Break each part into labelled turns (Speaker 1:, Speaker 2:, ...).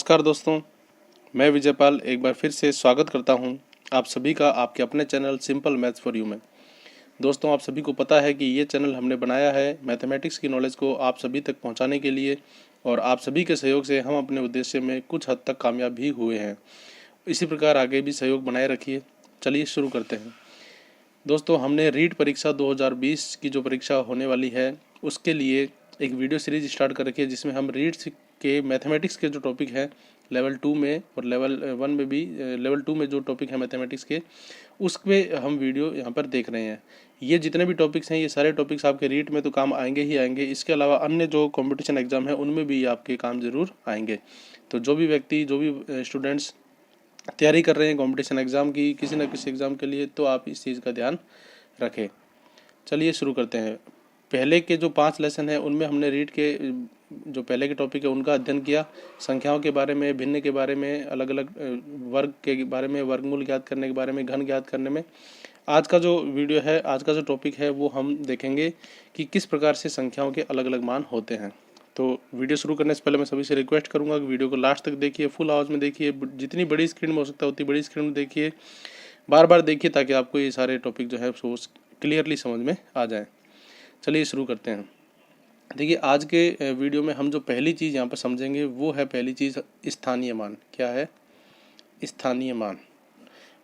Speaker 1: नमस्कार दोस्तों, मैं विजयपाल एक बार फिर से स्वागत करता हूं आप सभी का आपके अपने channel simple maths for you में। दोस्तों, आप सभी को पता है कि ये चैनल हमने बनाया है मैथमेटिक्स की नॉलेज को आप सभी तक पहुंचाने के लिए, और आप सभी के सहयोग से हम अपने उद्देश्य में कुछ हद तक कामयाब भी हुए हैं। इसी प्रकार आगे भी सहयोग बनाए रखिए। चलिए शुरू करते हैं। दोस्तों, हमने रीट परीक्षा 2020 की जो परीक्षा होने वाली है उसके लिए एक वीडियो सीरीज स्टार्ट कर रखी है, जिसमें हम रीट्स के मैथमेटिक्स के जो टॉपिक है लेवल 2 में और लेवल 1 में भी, लेवल 2 में जो टॉपिक है मैथमेटिक्स के, उस पे हम वीडियो यहाँ पर देख रहे हैं। ये जितने भी टॉपिक्स हैं ये सारे टॉपिक्स आपके रीट में तो काम आएंगे ही आएंगे, इसके अलावा अन्य जो कंपटीशन एग्जाम है उनमें भी आपके काम ज़रूर आएंगे। तो जो भी व्यक्ति, जो भी स्टूडेंट्स तैयारी कर रहे हैं कंपटीशन एग्ज़ाम की, किसी न किसी एग्ज़ाम के लिए, तो आप इस चीज़ का ध्यान रखें। चलिए शुरू करते हैं। पहले के जो 5 लेसन हैं उनमें हमने रीट के जो पहले के टॉपिक है उनका अध्ययन किया, संख्याओं के बारे में, भिन्न के बारे में, अलग अलग वर्ग के बारे में, वर्गमूल ज्ञात करने के बारे में, घन ज्ञात करने में। आज का जो वीडियो है, आज का जो टॉपिक है वो हम देखेंगे कि किस प्रकार से संख्याओं के अलग अलग मान होते हैं। तो वीडियो शुरू करने से पहले मैं सभी से रिक्वेस्ट करूंगा कि वीडियो को लास्ट तक देखिए, फुल आवाज़ में देखिए, जितनी बड़ी स्क्रीन में हो सकता है उतनी बड़ी स्क्रीन में देखिए, बार बार देखिए, ताकि आपको ये सारे टॉपिक जो है वो क्लियरली समझ में आ जाए। चलिए शुरू करते हैं। देखिए, आज के वीडियो में हम जो पहली चीज़ यहाँ पर समझेंगे वो है, पहली चीज़ स्थानीय मान। क्या है? स्थानीय मान।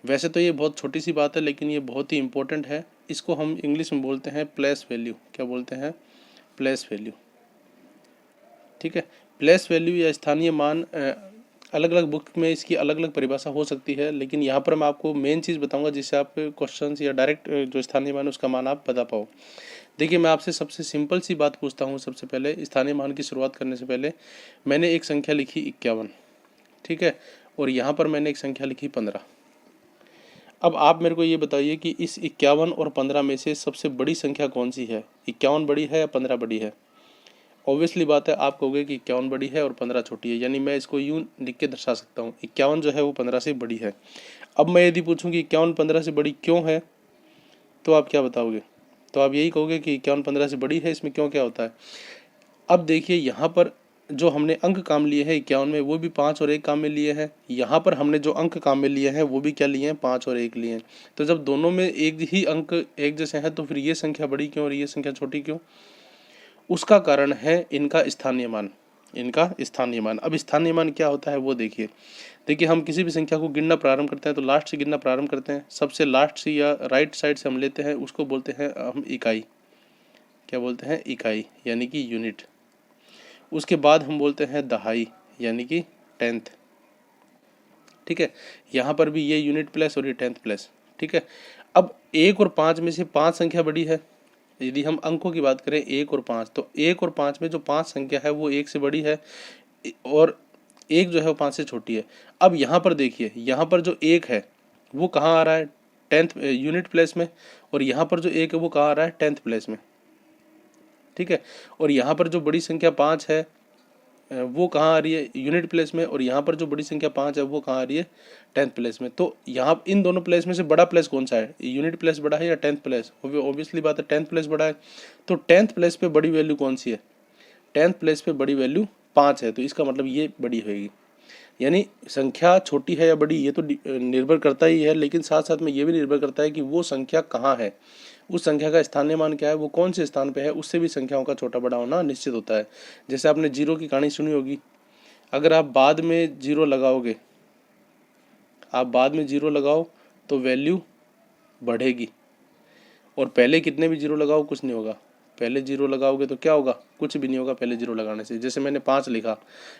Speaker 1: वैसे तो ये बहुत छोटी सी बात है, लेकिन ये बहुत ही इम्पोर्टेंट है। इसको हम इंग्लिश में बोलते हैं प्लेस वैल्यू। क्या बोलते हैं? Place value. ठीक है, प्लेस वैल्यू या स्थानीय मान, अलग अलग बुक में इसकी अलग अलग परिभाषा हो सकती है, लेकिन यहाँ पर मैं आपको मेन चीज़ बताऊंगा जिससे आप क्वेश्चन या डायरेक्ट जो स्थानीय मान उसका मान आप बता पाओ। देखिए, मैं आपसे सबसे सिंपल सी बात पूछता हूँ। सबसे पहले स्थानीय मान की शुरुआत करने से पहले मैंने एक संख्या लिखी 51, ठीक है, और यहाँ पर मैंने एक संख्या लिखी 15। अब आप मेरे को ये बताइए कि इस 51 और 15 में से सबसे बड़ी संख्या कौन सी है? 51 बड़ी है या 15 बड़ी है? ऑब्वियसली बात है, आप कहोगे कि 51 बड़ी है और 15 छोटी है, यानी मैं इसको यूँ लिख के दर्शा सकता हूँ, 51 जो है वो 15 से बड़ी है। अब मैं यदि पूछूँ कि 51 15 से बड़ी क्यों है, तो आप क्या बताओगे? तो आप यही कहोगे कि 51 15 से बड़ी है, इसमें क्यों क्या होता है? अब देखिए, यहाँ पर जो हमने अंक काम लिए हैं 51 में, वो भी 5 और 1 काम में लिए हैं। यहाँ पर हमने जो अंक काम में लिए हैं वो भी क्या लिए हैं? 5 और 1 लिए हैं। तो जब दोनों में एक ही अंक एक जैसे हैं, तो फिर ये संख्या बड़ी क्यों और ये संख्या छोटी क्यों? उसका कारण है इनका स्थानीय मान। इनका स्थानीय मान। अब स्थानीय मान क्या होता है वो देखिए। देखिए, हम किसी भी संख्या को गिनना प्रारंभ करते हैं तो लास्ट से गिनना प्रारंभ करते हैं। सबसे लास्ट से या राइट साइड से हम लेते हैं, उसको बोलते हैं हम इकाई। क्या बोलते हैं? इकाई, यानी कि यूनिट। उसके बाद हम बोलते हैं दहाई, यानी कि टेंथ। ठीक है, यहाँ पर भी ये यूनिट प्लेस और ये टेंथ प्लेस। ठीक है, अब 1 और 5 में से 5 संख्या बड़ी है। यदि हम अंकों की बात करें 1 और 5, तो 1 और 5 में जो 5 संख्या है वो 1 से बड़ी है, और 1 जो है वो 5 से छोटी है। अब यहाँ पर देखिए, यहाँ पर जो 1 है वो कहाँ आ रहा है? टेंथ यूनिट प्लेस में। और यहाँ पर जो 1 है वो कहाँ आ रहा है? टेंथ प्लेस में। ठीक है, और यहाँ पर जो बड़ी संख्या 5 है वो कहाँ आ रही है? यूनिट प्लेस में। और यहाँ पर जो बड़ी संख्या 5 है वो कहाँ आ रही है? टेंथ प्लेस में। तो यहाँ इन दोनों प्लेस में से बड़ा प्लेस कौन सा है? यूनिट प्लेस बड़ा है या टेंथ प्लेस? ऑब्वियसली बात है, टेंथ प्लेस बड़ा है। तो टेंथ प्लेस पे बड़ी वैल्यू कौन सी है? टेंथ प्लेस पे बड़ी वैल्यू 5 है, तो इसका मतलब ये बड़ी होगी। यानी संख्या छोटी है या बड़ी, ये तो निर्भर करता ही है, लेकिन साथ साथ में ये भी निर्भर करता है कि वो संख्या कहाँ है, उस संख्या का स्थानीय मान क्या है, वो कौन से स्थान पे है, उससे भी संख्याओं का छोटा बड़ा होना निश्चित होता है। जैसे आपने जीरो की कहानी सुनी होगी। अगर आप बाद में जीरो लगाओगे, आप बाद में जीरो लगाओ तो वैल्यू बढ़ेगी, और पहले कितने भी जीरो लगाओ कुछ नहीं होगा। पहले जीरो लगाओगे तो क्या होगा? कुछ भी नहीं होगा पहले जीरो लगाने से। जैसे मैंने 5 लिखा,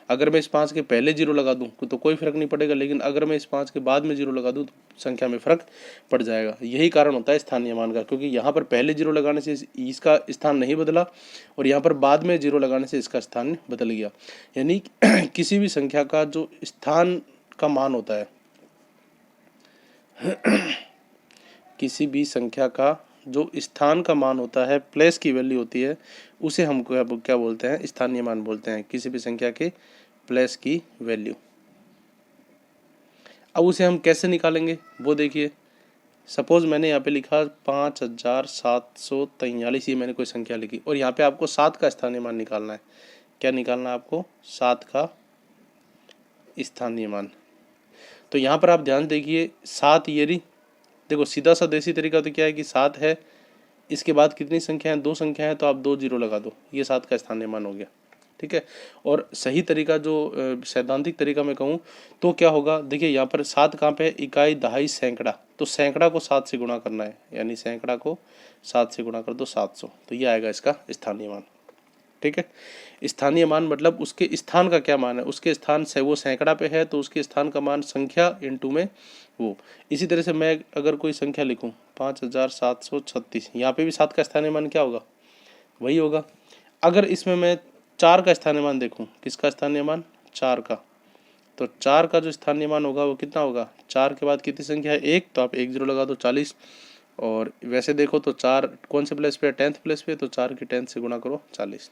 Speaker 1: अगर मैं इस 5 के पहले जीरो लगा दूं तो कोई फर्क नहीं पड़ेगा, लेकिन अगर मैं इस 5 के बाद में जीरो लगा दूं तो संख्या में फर्क पड़ जाएगा। यही कारण होता है स्थानीय मान का, क्योंकि यहाँ पर पहले जीरो लगाने से इसका स्थान नहीं बदला, और यहाँ पर बाद में जीरो लगाने से इसका स्थान बदल गया। यानी किसी भी संख्या का जो स्थान का मान होता है, किसी भी संख्या का जो स्थान का मान होता है, प्लेस की वैल्यू होती है, उसे हम क्या बोलते हैं? स्थानीय मान बोलते हैं, किसी भी संख्या के प्लेस की वैल्यू। अब उसे हम कैसे निकालेंगे वो देखिए। सपोज मैंने यहाँ पे लिखा 5743, ये मैंने कोई संख्या लिखी, और यहाँ पे आपको 7 का स्थानीय मान निकालना है। क्या निकालना है आपको? 7 का स्थानीय मान। तो यहाँ पर आप ध्यान देखिए 7 ये देखो सीधा सा देसी तरीका तो क्या है कि 7 है, इसके बाद कितनी संख्या है, 2 संख्या है, तो आप 2 जीरो लगा दो, ये 7 का स्थानीय मान हो गया। ठीक है। और सही तरीका जो सैद्धांतिक तरीका मैं कहूँ तो क्या होगा, देखिए यहाँ पर 7 कहाँ पे है, इकाई दहाई सैकड़ा, तो सैकड़ा को 7 से गुणा करना है, यानी सैकड़ा को 7 से गुणा कर दो 700, तो ये आएगा इसका स्थानीय मान। ठीक है। स्थानीय मान मतलब उसके स्थान का क्या मान है, उसके स्थान से वो सैकड़ा पे है तो उसके स्थान का मान संख्या इंटू में वो। इसी तरह से मैं अगर कोई संख्या लिखूं 5736, यहाँ पे भी 7 का स्थानीय मान क्या होगा, वही होगा। अगर इसमें मैं 4 का स्थानीय मान देखूं, किसका स्थानीय मान, 4 का, तो 4 का जो स्थानीय मान होगा वो कितना होगा, 4 के बाद कितनी संख्या है, 1, तो आप 1 जीरो लगा दो 40। और वैसे देखो तो 4 कौन से प्लेस पे है, 10th प्लेस पे, तो 4 की 10th से गुणा करो 40।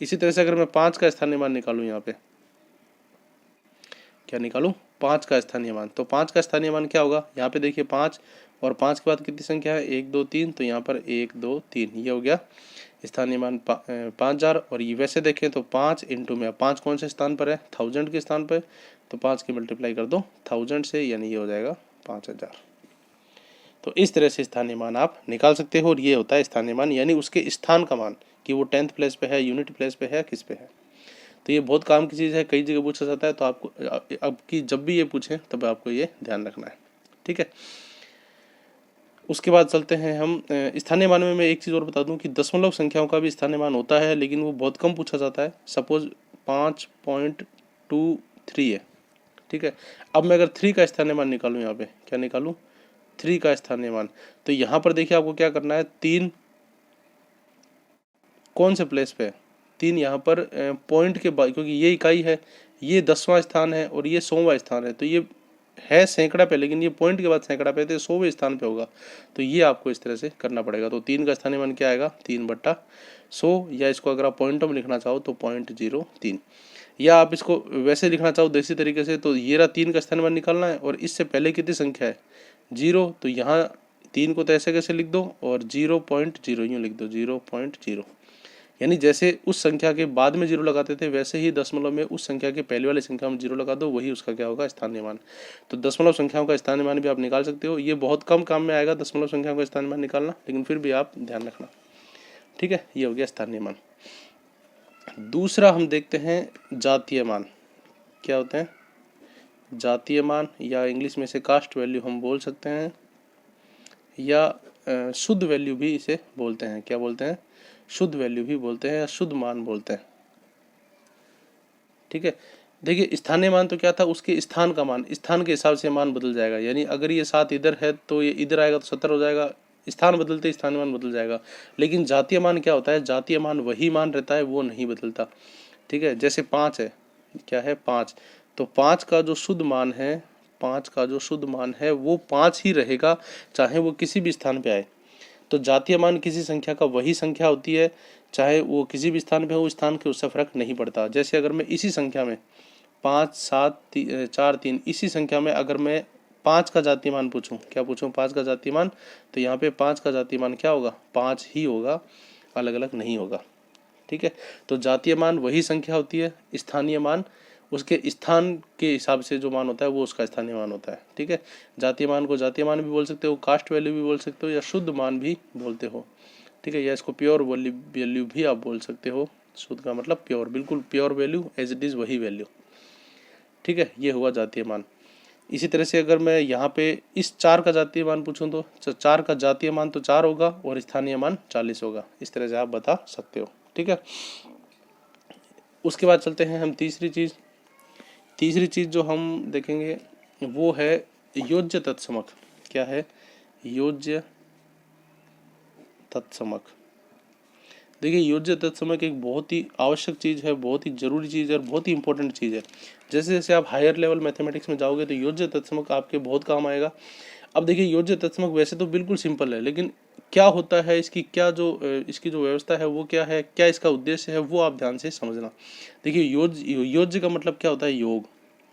Speaker 1: इसी तरह से अगर मैं 5 का स्थानीय मान निकालूं, यहाँ पे क्या निकालूं, 5 का स्थानीय मान, तो 5 का स्थानीय मान क्या होगा, यहाँ पे देखिए 5 और 5 के बाद कितनी संख्या है, 1 2 3, तो यहाँ पर 1 2 3, ये हो गया स्थानीय मान 5000। और ये वैसे देखें तो 5 इंटू में 5 कौन से स्थान पर है, 1000 के स्थान पर, तो 5 की मल्टीप्लाई कर दो 1000 से, यानी ये हो जाएगा 5000। तो इस तरह से स्थानीय मान आप निकाल सकते हो, और ये होता है स्थानीय मान, यानी उसके स्थान का मान कि वो 10th प्लेस पे है, यूनिट प्लेस पे है, किस पे है। तो ये बहुत काम की चीज़ है, कई जगह पूछा जाता है, तो आपको अब की जब भी ये पूछें तब आपको ये ध्यान रखना है। ठीक है। उसके बाद चलते हैं हम स्थानीय मान में मैं एक चीज़ और बता दूं कि दशमलव संख्याओं का भी स्थानीय मान होता है, लेकिन वो बहुत कम पूछा जाता है। सपोज 5.23 है। ठीक है। अब मैं अगर 3 का स्थानीय मान निकालूं, यहाँ पे क्या निकालूं, 3 का स्थानीय मान, तो यहाँ पर देखिए आपको क्या करना है, 3 कौन से प्लेस पे है, 3 यहाँ पर पॉइंट के बाद, क्योंकि ये इकाई है, ये 10वां स्थान है और ये 100वां स्थान है, तो ये है सैकड़ा पे, लेकिन ये पॉइंट के बाद सैकड़ा पे, तो 100वें स्थान पे होगा, तो ये आपको इस तरह से करना पड़ेगा। तो 3 का स्थानीय मान क्या आएगा, 3/100, या इसको अगर आप पॉइंटों में लिखना चाहो तो 0.03, या आप इसको वैसे लिखना चाहो देसी तरीके से, तो ये रहा 3 का स्थानीय मान निकालना है, और इससे पहले कितनी संख्या है, 0, तो यहाँ 3 को तो ऐसे कैसे लिख दो, और 0.0 यूँ लिख दो, 0.0, यानी जैसे उस संख्या के बाद में 0 लगाते थे, वैसे ही दशमलव में उस संख्या के पहले वाली संख्या में 0 लगा दो, वही उसका क्या होगा, स्थानीय मान। तो दशमलव संख्याओं का स्थानीय मान भी आप निकाल सकते हो, ये बहुत कम काम में आएगा दशमलव संख्याओं का स्थानीय मान निकालना, लेकिन फिर भी आप ध्यान रखना। ठीक है, ये हो गया स्थानीय मान। दूसरा हम देखते हैं जातीय मान। क्या होते हैं जातीय मान, या इंग्लिश में से कास्ट वैल्यू हम बोल सकते हैं, या शुद्ध वैल्यू भी इसे बोलते हैं। क्या बोलते हैं, शुद्ध वैल्यू भी बोलते हैं, या शुद्ध मान बोलते हैं। ठीक है। देखिए स्थानीय मान तो क्या था, उसके स्थान का मान, स्थान के हिसाब से मान बदल जाएगा, यानी अगर ये 7 इधर है तो ये इधर आएगा तो 70 हो जाएगा, स्थान बदलते स्थानीय मान बदल जाएगा। लेकिन जातीय मान क्या होता है, जातीय मान वही मान रहता है, वो नहीं बदलता। ठीक है। जैसे 5 है, क्या है 5, तो 5 का जो शुद्ध मान है, 5 का जो शुद्ध मान है वो 5 ही रहेगा, चाहे वो किसी भी स्थान पे आए। तो जातीय मान किसी संख्या का वही संख्या होती है, चाहे वो किसी भी स्थान पे हो, स्थान के उससे फर्क नहीं पड़ता। जैसे अगर मैं इसी संख्या में 5 7 4 3, इसी संख्या में अगर मैं 5 का जातीय मान पूछूं, क्या पूछूं, 5 का जातीय मान, तो यहाँ पे 5 का जातीय मान क्या होगा, 5 ही होगा, अलग अलग नहीं होगा। ठीक है। तो जातीय मान वही संख्या होती है, स्थानीय मान उसके स्थान के हिसाब से जो मान होता है वो उसका स्थानीय मान होता है। ठीक है। जातीय मान को जातीय मान भी बोल सकते हो, कास्ट वैल्यू भी बोल सकते हो, या शुद्ध मान भी बोलते हो। ठीक है। या इसको प्योर वैल्यू भी आप बोल सकते हो। शुद्ध का मतलब प्योर, बिल्कुल pure value, as it is वही वैल्यू। ठीक है। ये हुआ जातीय मान। इसी तरह से अगर मैं यहाँ पे इस 4 का जातीय मान पूछूं, तो 4 का जातीय मान तो 4 होगा और स्थानीय मान 40 होगा। इस तरह से आप बता सकते हो। ठीक है। उसके बाद चलते हैं हम तीसरी चीज़ जो हम देखेंगे वो है योज्य तत्समक। क्या है, योज्य तत्समक। देखिए योज्य तत्समक एक बहुत ही आवश्यक चीज़ है, बहुत ही ज़रूरी चीज़ है और बहुत ही इंपॉर्टेंट चीज़ है। जैसे जैसे आप हायर लेवल मैथमेटिक्स में जाओगे तो योज्य तत्समक आपके बहुत काम आएगा। अब देखिए योज्य तत्समक वैसे तो बिल्कुल सिंपल है, लेकिन क्या होता है इसकी, इसकी जो व्यवस्था है वो क्या है, क्या इसका उद्देश्य है, वो आप ध्यान से समझना। देखिए योज्य का मतलब क्या होता है, योग।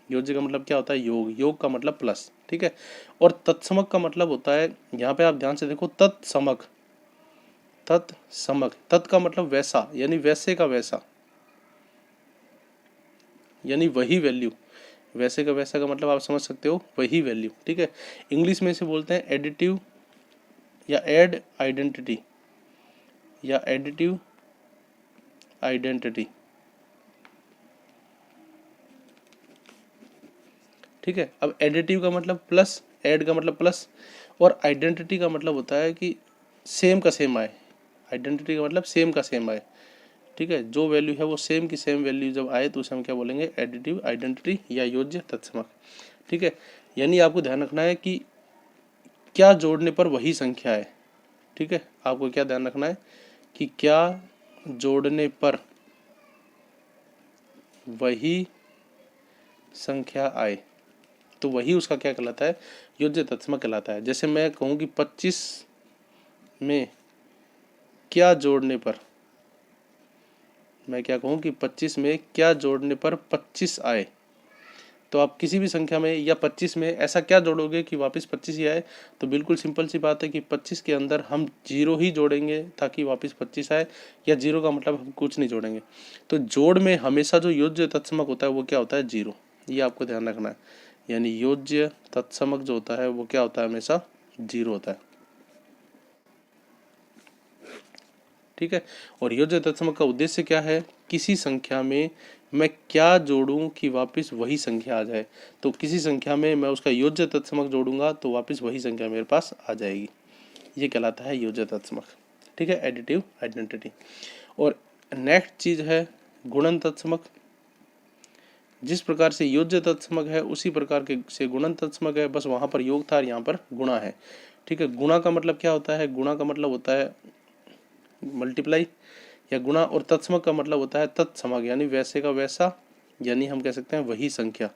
Speaker 1: योज्य का मतलब क्या होता है, योग। योग का मतलब प्लस। ठीक है। और तत्समक का मतलब होता है, यहाँ पे आप ध्यान से देखो, तत्समक। तत्समक, तत् का मतलब वैसा, यानी वैसे का वैसा, यानी वही वैल्यू, वैसे का वैसा का मतलब आप समझ सकते हो, वही वैल्यू। ठीक है, इंग्लिश में इसे बोलते हैं एडिटिव या एड आइडेंटिटी या एडिटिव आइडेंटिटी। ठीक है, अब एडिटिव का मतलब प्लस, ऐड का मतलब प्लस, और आइडेंटिटी का मतलब होता है कि सेम का सेम आए। आइडेंटिटी का मतलब सेम का सेम आए। ठीक है, जो वैल्यू है वो सेम की सेम वैल्यू जब आए तो उसे हम क्या बोलेंगे, एडिटिव आइडेंटिटी या योज्य तत्समक। ठीक है, यानी आपको ध्यान रखना है कि क्या जोड़ने पर वही संख्या है। ठीक है, आपको क्या ध्यान रखना है कि क्या जोड़ने पर वही संख्या आए तो वही उसका क्या कहलाता है, योज्य तत्समक कहलाता है। जैसे मैं कहूँ कि 25 में क्या जोड़ने पर, मैं क्या कहूँ कि 25 में क्या जोड़ने पर 25 आए, तो आप किसी भी संख्या में या 25 में ऐसा क्या जोड़ोगे कि वापस 25 ही आए। तो बिल्कुल सिंपल सी बात है कि 25 के अंदर हम 0 ही जोड़ेंगे ताकि वापस 25 आए, या 0 का मतलब हम कुछ नहीं जोड़ेंगे। तो जोड़ में हमेशा जो योज्य तत्समक होता है वो क्या होता है, 0। ये आपको ध्यान रखना है, यानी योज्य तत्समक जो होता है वो क्या होता है, हमेशा 0 होता है। ठीक है, और योज्य तत्समक का उद्देश्य क्या है, किसी संख्या में मैं क्या जोड़ूं कि वापस वही संख्या आ जाए। तो किसी संख्या में मैं उसका योज्य तत्समक जोड़ूंगा तो वापस वही संख्या मेरे पास आ जाएगी, ये कहलाता है योज्य तत्समक। ठीक है, एडिटिव आइडेंटिटी। और नेक्स्ट चीज है गुणन तत्समक। जिस प्रकार से योज्य तत्समक है उसी प्रकार के से गुणन तत्समक है, बस वहां पर योग था और यहाँ पर गुणा है। ठीक है, गुणा का मतलब क्या होता है, गुणा का मतलब होता है मल्टीप्लाई या गुणा, और तत्समक का मतलब होता है तत्समक, यानी वैसे का वैसा, यानी हम कह सकते हैं वही संख्या।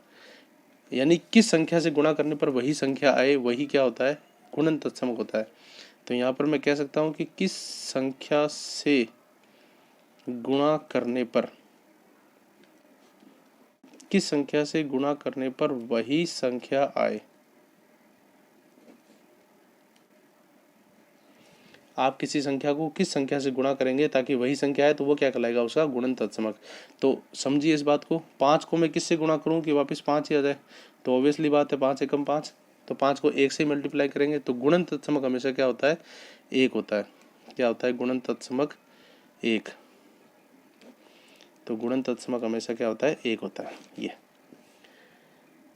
Speaker 1: यानी किस संख्या से गुणा करने पर वही संख्या आए, वही क्या होता है, गुणन तत्समक होता है। तो यहाँ पर मैं कह सकता हूँ कि किस संख्या से गुणा करने पर, किस संख्या से गुणा करने पर वही संख्या आए। आप किसी संख्या को किस संख्या से गुणा करेंगे ताकि वही संख्या आए, तो वो क्या कहलाएगा, उसका गुणन तत्समक। तो समझिए इस बात को, 5 को मैं किससे गुणा करूं कि वापस 5 ही आ जाए, तो ऑब्वियसली बात है 5 एकम 5, तो 5 को 1 से मल्टीप्लाई करेंगे। तो गुणन तत्समक हमेशा क्या होता है, 1 होता है। क्या होता है, गुणन तत्समक 1। तो गुणन तत्समक हमेशा क्या होता है, 1 होता है ये।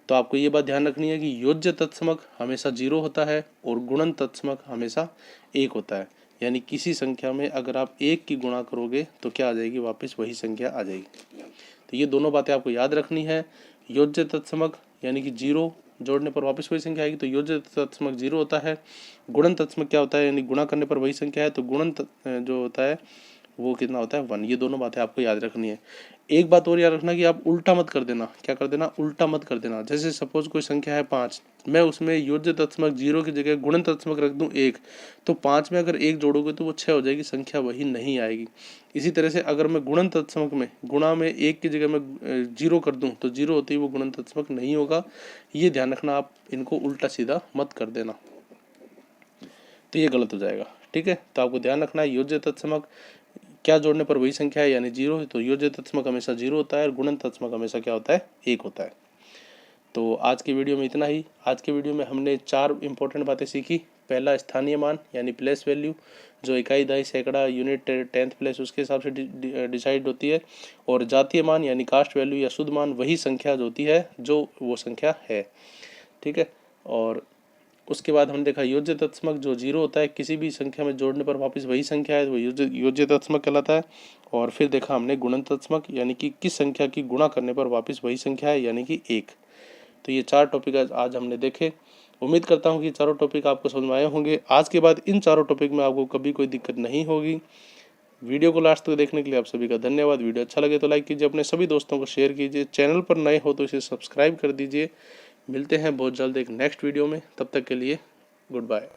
Speaker 1: तो आपको ये बात ध्यान रखनी है कि योज्य तत्समक हमेशा 0 होता है और गुणन तत्समक हमेशा 1 होता है। यानी किसी संख्या में अगर आप 1 की गुणा करोगे तो क्या आ जाएगी, वापस वही संख्या आ जाएगी। तो ये दोनों बातें आपको याद रखनी है। योज्य तत्समक यानी कि 0 जोड़ने पर वापस वही संख्या आएगी, तो योज्य तत्समक 0 होता है। गुणन तत्समक क्या होता है, यानी गुणा करने पर वही संख्या है, तो गुणन जो होता है वो कितना होता है, 1। ये दोनों बातें आपको याद रखनी है। एक बात और याद रखना कि आप उल्टा मत कर देना। क्या कर देना, उल्टा मत कर देना। जैसे सपोज कोई संख्या है 5, मैं उसमें योज्य तत्समक 0 की जगह गुणन तत्समक रख दूं 1, तो 5 में अगर 1 जोड़ोगे तो वो 6 हो जाएगी, संख्या वही नहीं आएगी। इसी तरह से अगर मैं गुणन तत्समक में गुणा में 1 की जगह मैं 0 कर दूं तो 0 होती है वो गुणन तत्समक नहीं होगा। ये ध्यान रखना, आप इनको उल्टा सीधा मत कर देना, तो ये गलत हो जाएगा। ठीक है, तो आपको ध्यान रखना है योज्य तत्समक क्या जोड़ने पर वही संख्या है, यानी 0 है, तो योज्य तत्समक हमेशा 0 होता है और गुणन तत्समक हमेशा क्या होता है, 1 होता है। तो आज की वीडियो में इतना ही। आज की वीडियो में हमने 4 इंपॉर्टेंट बातें सीखी। पहला, स्थानीय मान यानी प्लेस वैल्यू, जो इकाई, दहाई, सैकड़ा, यूनिट, 10th प्लेस उसके हिसाब से डिसाइड होती है। और जातीय मान यानी कास्ट वैल्यू या शुद्ध मान, वही संख्या जो होती है जो वो संख्या है। ठीक है, और उसके बाद हमने देखा योज्य तत्समक जो 0 होता है, किसी भी संख्या में जोड़ने पर वापस वही संख्या है, वो योज्य तत्समक कहलाता है। और फिर देखा हमने गुणन तत्समक, यानी कि किस संख्या की गुणा करने पर वापस वही संख्या है, यानी कि 1। तो ये 4 टॉपिक आज हमने देखे। उम्मीद करता हूँ कि चारों टॉपिक आपको समझ में आए होंगे। आज के बाद इन चारों टॉपिक में आपको कभी कोई दिक्कत नहीं होगी। वीडियो को लास्ट तक देखने के लिए आप सभी का धन्यवाद। वीडियो अच्छा लगे तो लाइक कीजिए, अपने सभी दोस्तों को शेयर कीजिए। चैनल पर नए हो तो इसे सब्सक्राइब कर दीजिए। मिलते हैं बहुत जल्द एक नेक्स्ट वीडियो में, तब तक के लिए गुड बाय।